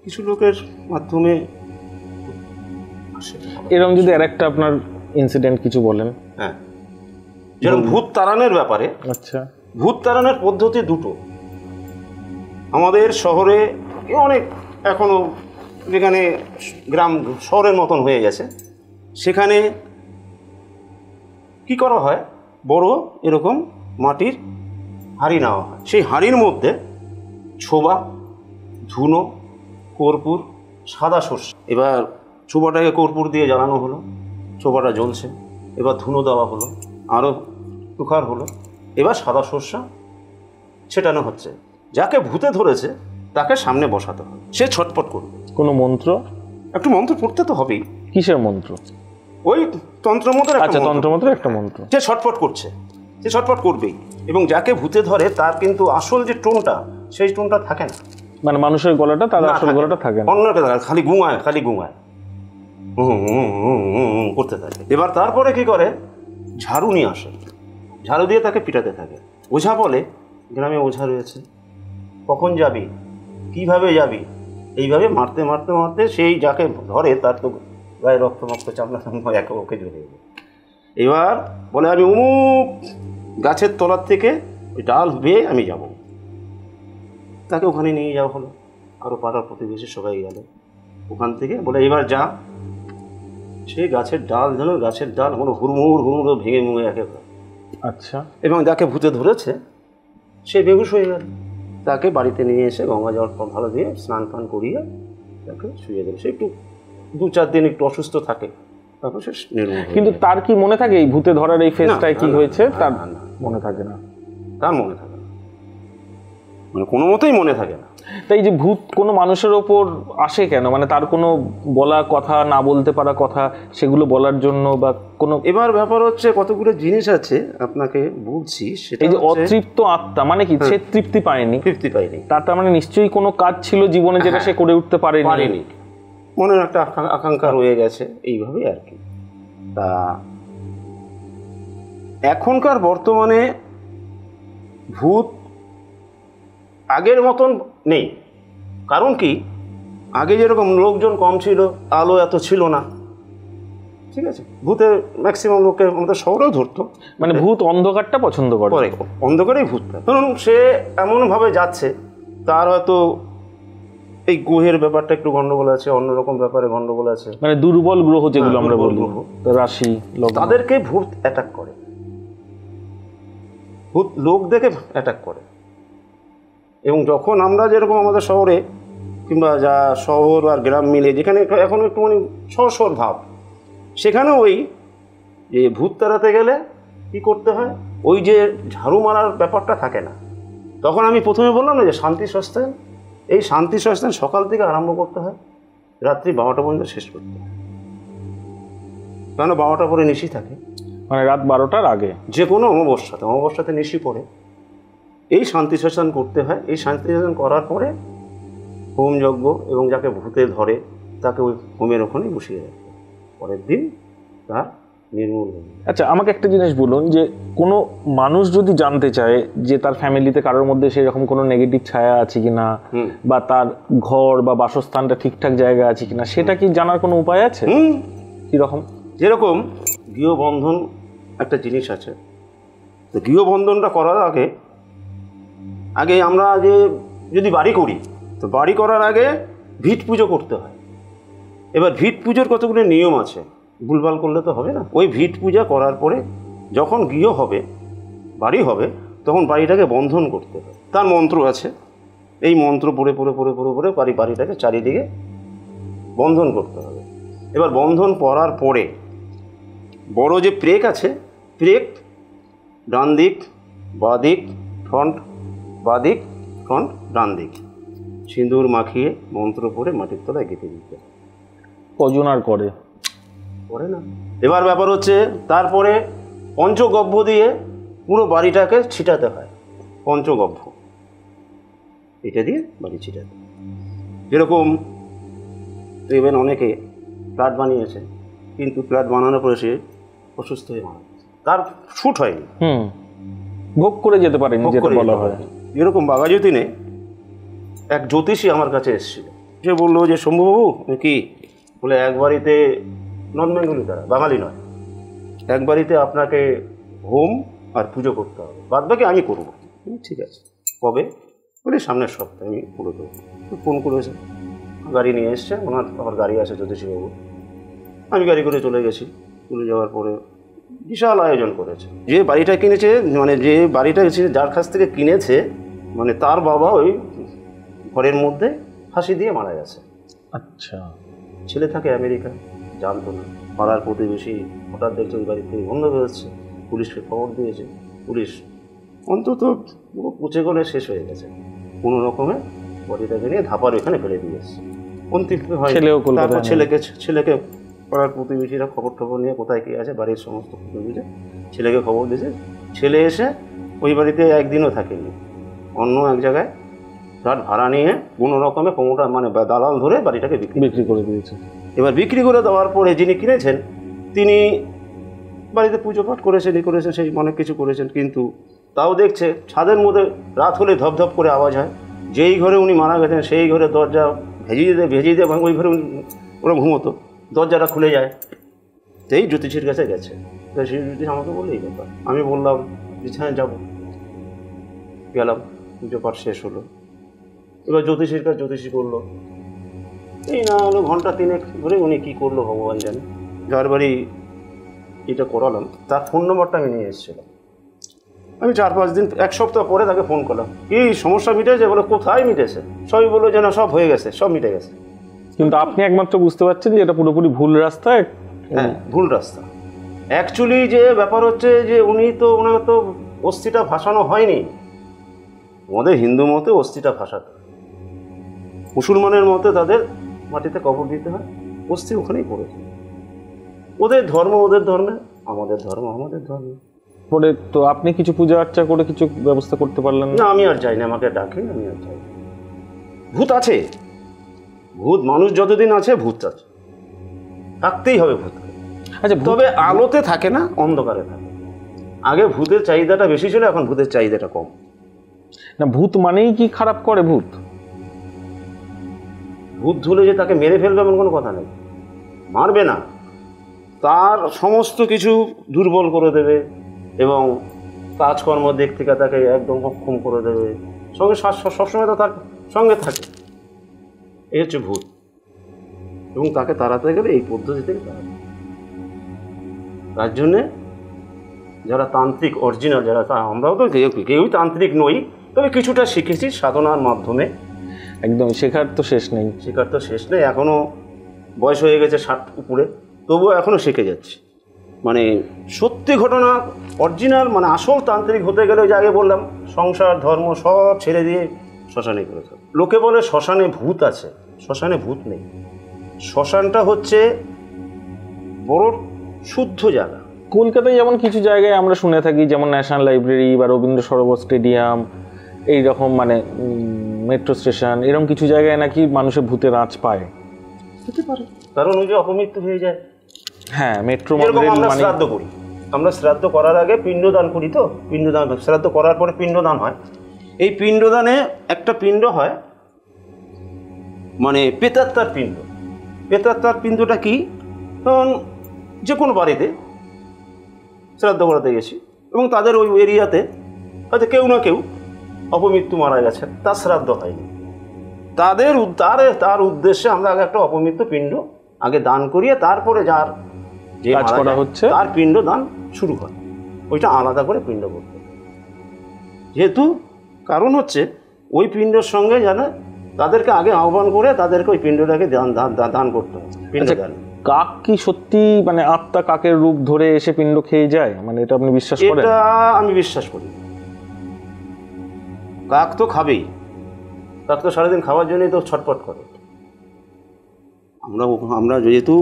কিছু লোকের মাধ্যমে। এরকম যদি আরেকটা আপনার ইনসিডেন্ট কিছু বলেন। হ্যাঁ, যেরকম ভূত তাড়ানোর ব্যাপারে। আচ্ছা, ভূত তাড়ানোর পদ্ধতি দুটো। আমাদের শহরে অনেক এখনো, যেখানে গ্রাম শহরের মতন হয়ে গেছে, সেখানে কি করা হয়, বড় এরকম মাটির হাঁড়ি নেওয়া হয়। সেই হাঁড়ির মধ্যে ছোবা, ধুনো, কর্পূর, সাদা সর্ষে। এবার ছোবাটাকে কর্পূর দিয়ে জ্বালানো হলো, ছোবাটা জ্বলছে। এবার ধুনো দেওয়া হলো, আরও তুখার হলো। এবার সাদা সর্ষা ছেটানো হচ্ছে। যাকে ভূতে ধরেছে তাকে সামনে বসাতে হবে, সে ছটপট করবে। কোনো মন্ত্র? একটু মন্ত্র পড়তে তো হবেই। কিসের মন্ত্র? ওই তন্ত্রমন্ত্রের। আচ্ছা, তন্ত্রমন্ত্রের একটা মন্ত্র। সে ছটপট করছে, সে ছটপট করবেই। এবং যাকে ভূতে ধরে তার কিন্তু আসল যে টোনটা, সেই টোনটা থাকে না। মানে মানুষের গলাটা, তার আসল গলাটা থাকে না, অন্য একটা খালি গুঙায় করতে থাকে। এবার তারপরে কি করে, ঝাড়ু নিয়ে আসে, ঝাড়ু দিয়ে তাকে পিটাতে থাকে। ওঝা বলে, গ্রামে ওঝা রয়েছে, কখন যাবি, কিভাবে যাবি, এইভাবে মারতে মারতে মারতে সেই যাকে ধরে তার তো গায়ে রক্ত চামড়া একে ওকে জড়িয়ে দেবে। এবার বলে আমি অমুক গাছের তলার থেকে ওই ডাল বেয়ে আমি যাব। তাকে ওখানে নিয়ে যাওয়া হলো, আরও পাড়ার প্রতিবেশী সবাই গেল। ওখান থেকে বলে এবার যা, সেই গাছের ডাল যেন গাছের ডাল কোনো হুড়মুড় ভেঙে মুঙে একেবারে। আচ্ছা। এবং যাকে ভূতে ধরেছে সে বেহুশ হয়ে গেল। তাকে বাড়িতে নিয়ে এসে গঙ্গা জল ভালো দিয়ে স্নান টান করিয়ে তাকে শুয়ে দেবে। সে একটু 2-4 দিন একটু অসুস্থ থাকে, তারপর সে নির্মূল হয়ে কিন্তু যায়। তার কি মনে থাকে এই ভূতে ধরার এই ফেজটায় কি হয়েছে? তার না, মনে থাকে না। তার মনে থাকে না, মানে কোনো মতেই মনে থাকে না। তাই যে ভূত কোনো মানুষের ওপর আসে কেন, মানে তার কোনো বলা কথা, না বলতে পারা কথা, সেগুলো বলার জন্য বা কোনো? এবার ব্যাপার হচ্ছে কতগুলো জিনিস আছে আপনাকে বলছি। সেটা এই যে অতৃপ্ত আত্মা মানে কি, সে তৃপ্তি পায়নি, তৃপ্তি পাইনি, তার মানে নিশ্চয়ই কোনো কাজ ছিল জীবনে যেটা সে করে উঠতে পারেনি। মনের একটা আকাঙ্ক্ষা রয়ে গেছে, এইভাবেই আর কি। তা এখনকার বর্তমানে ভূত আগের মতন নেই। কারণ কি, আগে যেরকম লোকজন কম ছিল, আলো এত ছিল না, ঠিক আছে, ভূতের ম্যাক্সিমাম লোককে আমাদের শহরেও ধরতো। মানে ভূত অন্ধকারটা পছন্দ করে, অন্ধকারেই ভূতটা। ধরুন সে এমনভাবে যাচ্ছে, তার হয়তো এই গ্রহের ব্যাপারটা একটু গন্ডগোল আছে, অন্যরকম ব্যাপারে গন্ডগোল আছে, মানে দুর্বল গ্রহ যেগুলো আমরা বলি, রাশি, তাদেরকে ভূত অ্যাটাক করে। ভূত লোক দেখে অ্যাটাক করে। এবং যখন আমরা যেরকম আমাদের শহরে কিংবা যা শহর আর গ্রাম মিলে যেখানে এখন একটু মানে শহর ভাব, সেখানে ওই যে ভূত তাড়াতে গেলে কী করতে হয়, ওই যে ঝাড়ু মারার ব্যাপারটা থাকে না। তখন আমি প্রথমে বললাম না যে শান্তি সস্তান, এই শান্তি সস্তান সকাল থেকে আরম্ভ করতে হয়, রাত্রি 12টা পর্যন্ত শেষ করতে হয়। কেন 12টা পরে নিশি থাকে, মানে রাত 12টার আগে যে কোনো অমাবস্যাতে নিশি পড়ে এই শান্তি সস্তান করতে হয়। এই শান্তি সস্তান করার পরে হোম যজ্ঞ, এবং যাকে ভূতে ধরে তাকে ওই হোমের ওখানে বসিয়ে রাখে, পরের দিন তার নির্মূল হয়ে যায়। আচ্ছা, আমাকে একটা জিনিস বলুন, যে কোনো মানুষ যদি জানতে চায় যে তার ফ্যামিলিতে কারোর মধ্যে সেরকম কোনো নেগেটিভ ছায়া আছে কিনা, বা তার ঘর বা বাসস্থানটা ঠিকঠাক জায়গা আছে কিনা, সেটা কি জানার কোনো উপায় আছে? কীরকম? যেরকম গৃহবন্ধন একটা জিনিস আছে, তো গৃহবন্ধনটা করার আগে আমরা যদি বাড়ি করি, তো বাড়ি করার আগে ভিট পুজো করতে হয়। এবার ভিট পুজোর কতগুলো নিয়ম আছে, ভুলভাল করলে তো হবে না। ওই ভিট পূজা করার পরে যখন গৃহ হবে, বাড়ি হবে, তখন বাড়িটাকে বন্ধন করতে হয়। তার মন্ত্র আছে, এই মন্ত্র পড়ে বাড়িটাকে চারিদিকে বন্ধন করতে হবে। এবার বন্ধন পড়ার পরে বড় যে প্রেক আছে, প্রেক ডান দিক বাঁ দিক ফ্রন্ট, বাঁ দিক ফ্রন্ট ডান দিক সিঁদুর মাখিয়ে মন্ত্র পড়ে মাটির তলায় গেঁথে দিতে হয়। কজন আর করে না। এবার ব্যাপার হচ্ছে তারপরে পঞ্চগব্য দিয়ে পুরো বাড়িটাকে ছিটাতে হয়। পঞ্চগব্য এটা দিয়ে বাড়ি ছিটাতে, যেরকম দেখবেন অনেকে ফ্ল্যাট বানিয়েছে, কিন্তু ফ্ল্যাট বানানোর পরে সে অসুস্থ হয়ে মারা গেছে, তার শুট হয়নি, ভোগ করে যেতে পারেনি, যেটা বলা হয়। যেরকম বাঘাযতীনে এক জ্যোতিষী আমার কাছে এসেছিল, সে বললো যে শম্ভুবাবু কি বলে, এক বাড়িতে নন বেঙ্গলি, তারা বাঙালি নয়, এক বাড়িতে আপনাকে হোম আর পুজো করতে হবে, বাদ বাকি আমি করবো। ঠিক আছে, কবে বলে, সামনের সপ্তাহে আমি করে দেবো। ফোন করেছে, গাড়ি নিয়ে এসছে, ওনার আমার গাড়ি আছে জ্যোতিষীবাবু, আমি গাড়ি করে চলে গেছি। চলে যাওয়ার পরে বিশাল আয়োজন করেছে। যে বাড়িটা কিনেছে, মানে যে বাড়িটা যার কাছ থেকে কিনেছে, মানে তার বাবা ওই ঘরের মধ্যে ফাঁসি দিয়ে মারা গেছে। আচ্ছা। ছেলে থাকে আমেরিকা, জানতো না। পাড়ার প্রতিবেশী হঠাৎ দেখছে ওই বাড়ি থেকে বন্ধ হয়ে যাচ্ছে, পুলিশকে খবর দিয়েছে। পুলিশ অন্তত পুরো পচে গলে শেষ হয়ে গেছে। কোনো রকমে বডিটাকে নিয়ে ধাপার ওখানে ফেলে দিয়ে এসছে। অন্তিম হয়, তারপর ছেলেকে পাড়ার প্রতিবেশীরা খবর নিয়ে কোথায় কে আছে, বাড়ির সমস্ত প্রতিবেশী ছেলেকে খবর দিয়েছে। ছেলে এসে ওই বাড়িতে একদিনও থাকেনি, অন্য এক জায়গায় ফ্ল্যাট ভাড়া নিয়ে কোনো রকমে কোমোটা মানে দালাল ধরে বাড়িটাকে বিক্রি করে দিয়েছে। এবার বিক্রি করে দেওয়ার পরে যিনি কিনেছেন তিনি বাড়িতে পুজো পাঠ করেছেন, সেই অনেক কিছু করেছেন, কিন্তু তাও দেখছে ছাদের মধ্যে রাত হলে ধপধপ করে আওয়াজ হয়। যেই ঘরে উনি মারা গেছেন সেই ঘরে দরজা ভেজিয়ে দিয়ে ওই ঘরে ওরা ঘুমোতো, দরজাটা খুলে যায়, সেই জ্যোতিষীর কাছে গেছে। সেই জ্যোতিষ আমাকে বললো এই ব্যাপার। আমি বললাম যে হ্যাঁ যাবো। গেলাম, পুজো পাঠ শেষ হলো। এবার জ্যোতিষীর কাছে জ্যোতিষী করলো, এই না হলো ঘন্টা 3 ধরে উনি কী করলো ভগবান জানে। যার বাড়ি এটা করালাম তার ফোন নম্বরটা আমি নিয়ে এসেছিলাম। আমি 4-5 দিন, 1 সপ্তাহ পরে তাকে ফোন করলাম, কি সমস্যা মিটেছে? বলে কোথায় মিটেছে, সবই বললো যে না সব হয়ে গেছে, সব মিটে গেছে। কিন্তু আপনি একমাত্র বুঝতে পারছেন যে এটা পুরোপুরি ভুল রাস্তায়। হ্যাঁ, ভুল রাস্তা। অ্যাকচুয়ালি যে ব্যাপার হচ্ছে যে ওনার তো অস্থিটা ভাসানো হয়নি। আমাদের হিন্দু মতে অস্থিটা ভাসাতে, মুসলমানের মতে তাদের মাটিতে কবর দিতে হয়, অস্থি ওখানেই পড়েছে। ওদের ধর্ম ওদের ধর্মে, আমাদের ধর্ম আমাদের ধর্মে। পরে তো আপনি কিছু পূজা আর্চা করে কিছু ব্যবস্থা করতে পারলেন না? আমি আর যাই না, আমাকে ডাকে, আমি আর যাই। ভূত আছে, ভূত মানুষ যতদিন আছে ভূত আছে, থাকতেই হবে ভূত। আচ্ছা, তবে আলোতে থাকে না, অন্ধকারে থাকে। আগে ভূতের চাহিদাটা বেশি ছিল, এখন ভূতের চাহিদাটা কম। না, ভূত মানেই কি খারাপ করে? ভূত ভূত ধুলে যে তাকে মেরে ফেলবে এমন কোনো কথা নেই, মারবে না, তার সমস্ত কিছু দুর্বল করে দেবে এবং কাজকর্ম দিক থেকে তাকে একদম অক্ষম করে দেবে, সঙ্গে সবসময় তো তার সঙ্গে থাকে। এই হচ্ছে ভূত। এবং তাকে তাড়াতে গেলে এই পদ্ধতি থেকে তাড়াতে। তার জন্যে যারা তান্ত্রিক অরিজিনাল যারা, আমরাও তো কেউই তান্ত্রিক নই, তবে কিছুটা শিখেছি সাধনার মাধ্যমে। একদম শেখার তো শেষ নেই, শেখার তো শেষ নেই। এখনও বয়স হয়ে গেছে 60 উপরে, তবুও এখনও শিখে যাচ্ছি। মানে সত্যি ঘটনা, অরিজিনাল মানে আসল তান্ত্রিক হতে গেলে ওই যে আগে বললাম, সংসার ধর্ম সব ছেড়ে দিয়ে শ্মশানে করেছে। লোকে বলে শ্মশানে ভূত আছে, শ্মশানে ভূত নেই। শ্মশানটা হচ্ছে বড় শুদ্ধ জায়গা। কলকাতায় যেমন কিছু জায়গায় আমরা শুনে থাকি, যেমন ন্যাশনাল লাইব্রেরি বা রবীন্দ্র সরোবর স্টেডিয়াম, এইরকম মানে মেট্রো স্টেশন, এরকম কিছু জায়গায় নাকি মানুষের ভূতের আঁচ পায়। হতে পারে, কারণ ওই যে অপমৃত্যু হয়ে যায়। হ্যাঁ, মেট্রো আমরা শ্রাদ্ধ করি, আমরা শ্রাদ্ধ করার আগে পিণ্ডদান করি। তো পিণ্ডদান, শ্রাদ্ধ করার পরে পিণ্ডদান হয়। এই পিণ্ডদানে একটা পিণ্ড হয় মানে প্রেতাত্মার পিণ্ড। প্রেতাত্মার পিণ্ডটা কি? কারণ যে কোনো বাড়িতে শ্রাদ্ধ করাতে গেছি এবং তাদের ওই এরিয়াতে হয়তো কেউ না কেউ অপমৃত্যু মারা গেছে, তার শ্রাদ্ধ হয়নি। তার উদ্দেশ্যে আমরা আগে একটা অপমৃত্যু পিণ্ড আগে দান করিয়ে তারপরে যার যে কাজ করা হচ্ছে তার পিণ্ড দান শুরু হয়। ওইটা আলাদা করে পিণ্ড করতে, যেহেতু কারণ হচ্ছে ওই পিণ্ডের সঙ্গে জানা তাদেরকে আগে আহ্বান করে তাদেরকে ওই পিণ্ডটাকে দান করতে হবে। পিণ্ডদান। কাক কি সত্যি মানে আত্মা কাকের রূপ ধরে এসে পিণ্ড খেয়ে যায়? মানে এটা আপনি বিশ্বাস করেন? এটা আমি বিশ্বাস করি। কাক তো খাবেই, কাক তো সারাদিন খাওয়ার জন্যই তো ছটপট করে। আমরা যেহেতু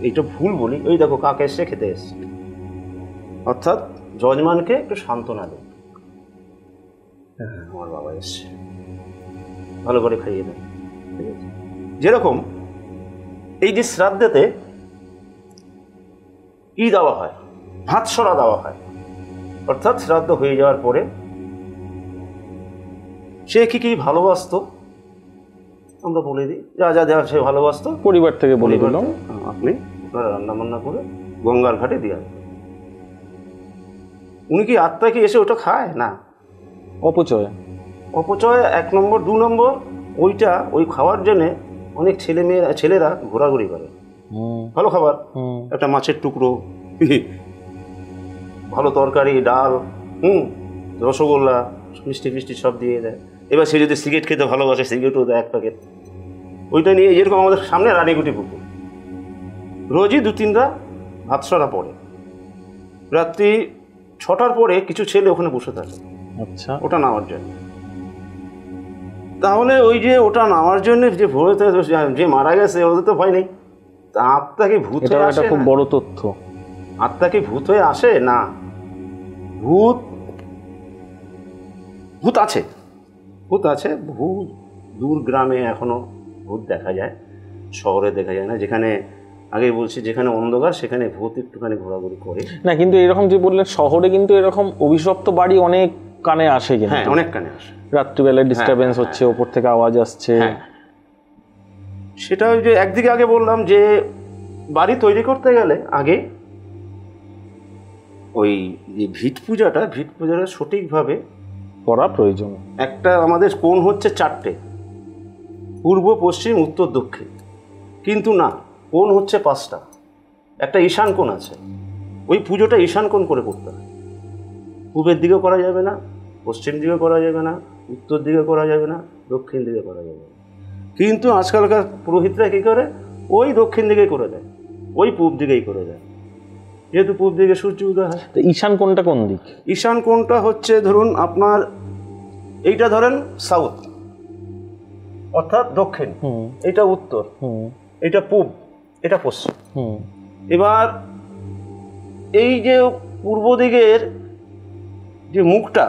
এইটা ভুল বলি, ওই দেখো কাক এসছে, খেতে এসছে, অর্থাৎ যজমানকে একটু সান্ত্বনা দেয়। আমার বাবা এসছে, ভালো করে খাইয়ে দেয়। ঠিক আছে? যেরকম এই যে শ্রাদ্ধেতে দেওয়া হয়, ভাতসরা দেওয়া হয়, অর্থাৎ শ্রাদ্ধ হয়ে যাওয়ার পরে সে কি ভালোবাসতো আমরা বলে দিই, যা যা দেওয়া সে ভালোবাসতো, পরিবার থেকে বলে দিলাম আপনি রান্না বান্না করে গঙ্গার ঘাটে দিয়ে আসবেন। উনি কি আত্মা কি এসে ওটা খায়? না, অপচয়। 1 নম্বর। 2 নম্বর, ওই খাওয়ার জন্যে অনেক ছেলেরা ঘোরাঘুরি করে। ভালো খাবার, একটা মাছের টুকরো, ভালো তরকারি, ডাল, রসগোল্লা, মিষ্টি ফিষ্টি সব দিয়ে দেয়। এবার সে যদি সিগারেট খেতে ভালোবাসে, সিগারেটও দেয় 1 প্যাকেট। ওইটা নিয়ে যেরকম আমাদের সামনে রানীগুটি পুকুর, রোজই 2-3টা ভাতসরা পড়ে। রাত্রি 6টার পরে কিছু ছেলে ওখানে বসে থাকে, আচ্ছা, ওটা নেওয়ার জন্য। তাহলে ওই যে ওটা নেওয়ার জন্য যে ভোরেতে যে মারা গেছে, ওদের তো ভয় নেই। তা আত্মা কি ভূত হয়ে আসে? খুব বড় তথ্য। আত্মা কি ভূত হয়ে আসে? না, ভূত আছে, ভূত আছে। ভূত দূর গ্রামে এখনো ভূত দেখা যায়, শহরে দেখা যায় না। যেখানে আগে বলছি যেখানে অন্ধকার সেখানে ভূত একটুখানি ঘোরাঘুরি করে না। কিন্তু এরকম যে বললেন শহরে কিন্তু এরকম অভিশপ্ত বাড়ি অনেক কানে আসে। হ্যাঁ, অনেক কানে আসে। রাত্রিবেলায় ডিস্টারবেন্স হচ্ছে, ওপর থেকে আওয়াজ আসছে। সেটা ওই যে একদিকে আগে বললাম যে বাড়ি তৈরি করতে গেলে আগে ওই যে ভিট পূজাটা সঠিকভাবে করা প্রয়োজন। একটা আমাদের কোণ হচ্ছে 4টে, পূর্ব, পশ্চিম, উত্তর, দক্ষিণ, কিন্তু না, কোণ হচ্ছে 5টা। একটা ঈশান কোণ আছে, ওই পুজোটা ঈশান কোণ করে করতে হয়। পূবের দিকে করা যাবে না, পশ্চিম দিকে করা যাবে না, উত্তর দিকে করা যাবে না, দক্ষিণ দিকে করা যাবে না। কিন্তু আজকালকার পুরোহিতরা কী করে, ওই দক্ষিণ দিকে করে দেয়, ওই পূব দিকেই করে দেয়, যেহেতু পূব দিকে সূর্য উদয় হয়। তো ঈশান কোণটা কোন দিক? ঈশান কোণটা হচ্ছে ধরুন আপনার এইটা ধরেন সাউথ, অর্থাৎ দক্ষিণ, এটা উত্তর, এটা পূব, এটা পশ্চিম। এবার এই যে পূর্ব দিকের যে মুখটা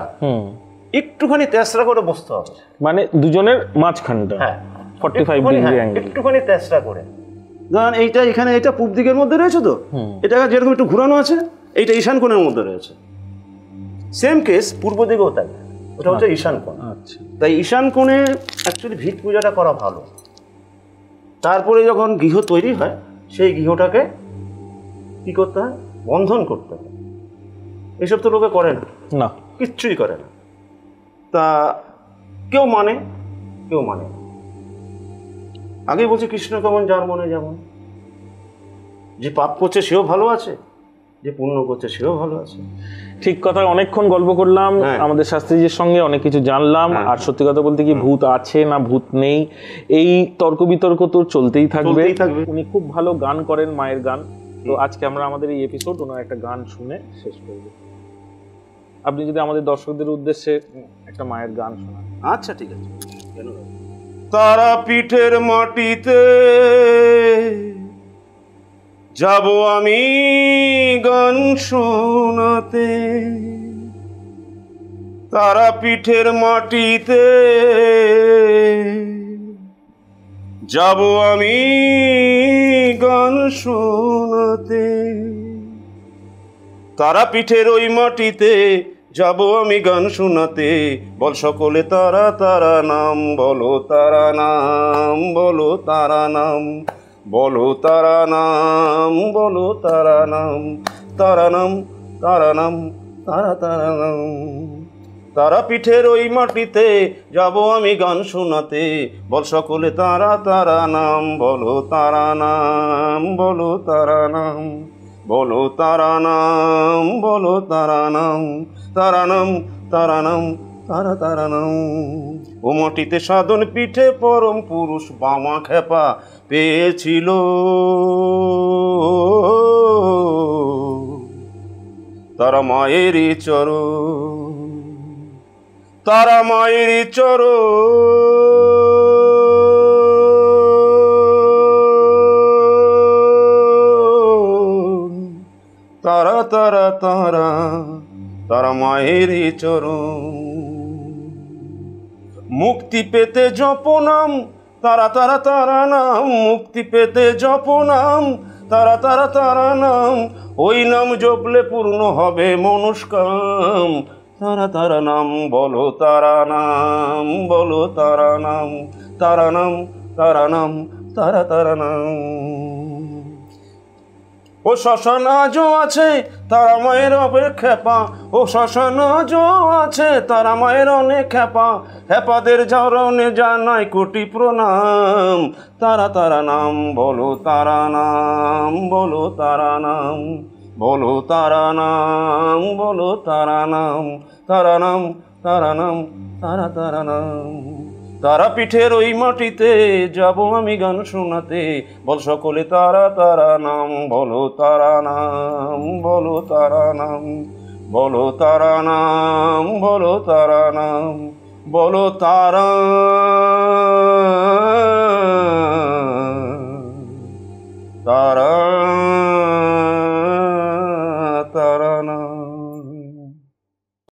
একটুখানি তেসরা করে বসতে হবে, মানে দুজনের মাঝখানটা। হ্যাঁ, 45 ডিগ্রি অ্যাঙ্গেল, একটুখানি তেসরা করে। ধরেন এইটা এখানে, এটা পূব দিকের মধ্যে রয়েছে, তো এটা যেরকম একটু ঘুরানো আছে, এইটা ঈশান কোণের মধ্যে রয়েছে। সেম কেস পূর্ব দিকেও তাই, ওটা হচ্ছে ঈশান কোণ। আচ্ছা, তাই ঈশান কোণে অ্যাকচুয়ালি ভিট পূজাটা করা ভালো। তারপরে যখন গৃহ তৈরি হয়, সেই গৃহটাকে কী করতে হয়, বন্ধন করতে হয়। এসব তো লোকে করে না, না, কিচ্ছুই করে না। তা কেউ মানে, কেউ মানে না। আগেই বলছে কৃষ্ণ কেমন যার মনে যেমন, যে পাপ করছে সেও ভালো আছে, যে পুণ্য করছে সেও ভালো আছে। ঠিক কথা। অনেকক্ষণ গল্প করলাম আমাদের শাস্ত্রীজির সঙ্গে, অনেক কিছু জানলাম। আর সত্যি কথা বলতে কি, ভূত আছে না ভূত নেই, এই তর্ক বিতর্ক তো চলতেই থাকবে। উনি খুব ভালো গান করেন, মায়ের গান। তো আজকে আমরা আমাদের এই এপিসোড ওনার একটা গান শুনে শেষ করব। আপনি যদি আমাদের দর্শকদের উদ্দেশ্যে একটা মায়ের গান শোনান। আচ্ছা, ঠিক আছে। তারাপীঠের মাটিতে যাব আমি গান শোনাতে, তারাপীঠের মাটিতে যাব আমি গান শোনাতে, তারাপীঠের ওই মাটিতে যাব আমি গান শোনাতে। বল সকলে তারা তারা নাম, বলো তারা নাম, বলো তারা নাম, বলো তারা নাম, বলো তারা নাম, তারা নাম, তারা নাম, তারা তারা নাম। তারাপীঠের ওই মাটিতে যাব আমি গান শোনাতে। বল সকলে তারা তারা নাম, বলো তারা নাম, বলো তারা নাম, বলো তারা নাম, বলো তারা নাম, তারা নাম, তারা নাম, তারা তারা নাম। ও মাটিতে সাধন পিঠে পরম পুরুষ বামা খেপা পেয়েছিল, তারা মায়েরই চরণ, তারা মায়েরই চরণ, তারা তারা তারা, তারা মায়েরই চরণ। মুক্তি পেতে জপ নাম, তারা তারা তারা নাম, মুক্তি পেতে জপ নাম, তারা তারা তারা নাম। ওই নাম জপলে পূর্ণ হবে মনস্কাম, তারা তারা নাম, বলো তারা নাম, বলো তারা নাম, তারা নাম, তারা নাম, তারা তারা নাম। ও শ্মশান আজও আছে, তারা মায়ের অনেক খেপা, ও শ্মশান আজও আছে, তারা মায়ের অনেক খেপা। হেপাদের চরণে জানাই কোটি প্রণাম, তারা তারা নাম, বলো তারা নাম, বলো তারা নাম, বলো তারা নাম, বলো তারা নাম, তারা নাম, তারা নাম, তারা তারা নাম। তারাপীঠের ওই মাটিতে যাব আমি গান শোনাতে। বল সকলে তারা তারা নাম, বলো তারা নাম, বলো তারা নাম, বলো তারা নাম, বলো তারা নাম, বলো তারা, তারা।